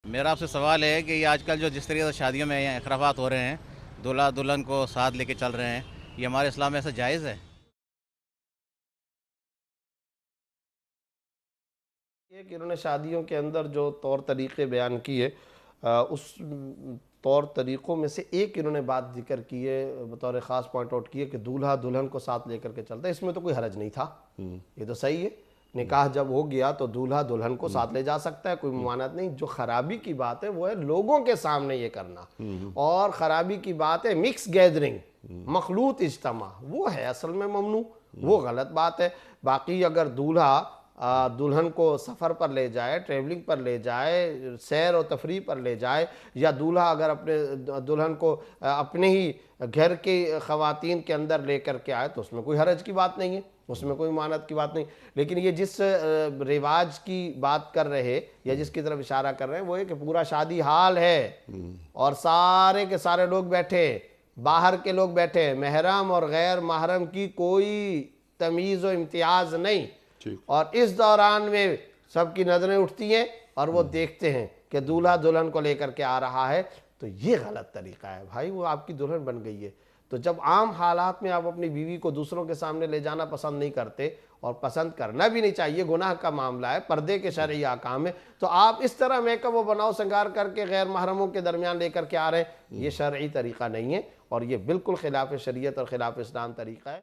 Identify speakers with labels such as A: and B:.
A: मेरा आपसे सवाल है कि ये आजकल जो जिस तरीके से शादियों में अखराफात हो रहे हैं, दूल्हा दुल्हन को साथ लेके चल रहे हैं, ये हमारे इस्लाम में ऐसा जायज़ है?
B: ये कि इन्होंने शादियों के अंदर जो तौर तरीक़े बयान किए, उस तौर तरीक़ों में से एक इन्होंने बात ज़िक्र की है, बतौर ख़ास पॉइंट आउट की है कि दूल्हा दुल्हन को साथ लेकर के चलता है। इसमें तो कोई हरज नहीं था, ये तो सही है। निकाह जब हो गया तो दूल्हा दुल्हन को साथ ले जा सकता है, कोई ममानत नहीं। जो खराबी की बात है वो है लोगों के सामने ये करना, और ख़राबी की बात है मिक्स गैदरिंग, मखलूत इज्तमा, वो है असल में ममनू, वो गलत बात है। बाकी अगर दूल्हा दुल्हन को सफ़र पर ले जाए, ट्रेवलिंग पर ले जाए, सैर और तफरीह पर ले जाए, या दूल्हा अगर अपने दुल्हन को अपने ही घर के ख़वातीन के अंदर ले कर के आए तो उसमें कोई हरज की बात नहीं है, उसमें कोई मानत की बात नहीं। लेकिन ये जिस रिवाज की बात कर रहे या जिसकी तरफ इशारा कर रहे हैं वो है कि पूरा शादी हाल है और सारे के सारे लोग बैठे, बाहर के लोग बैठे, महरम और गैर महरम की कोई तमीज़ व इम्तियाज़ नहीं। और इस दौरान में सबकी नज़रें उठती हैं और वो देखते हैं कि दूल्हा दुल्हन को लेकर के आ रहा है, तो ये गलत तरीका है भाई। वो आपकी दुल्हन बन गई है, तो जब आम हालात में आप अपनी बीवी को दूसरों के सामने ले जाना पसंद नहीं करते, और पसंद करना भी नहीं चाहिए, गुनाह का मामला है, पर्दे के शरई अहकाम है, तो आप इस तरह मेकअप व बनाओ श्रृंगार करके गैर महरमों के दरमियान लेकर के आ रहे हैं, ये शरई तरीका नहीं है, और ये बिल्कुल खिलाफ शरीयत और खिलाफ इस्लाम तरीका है।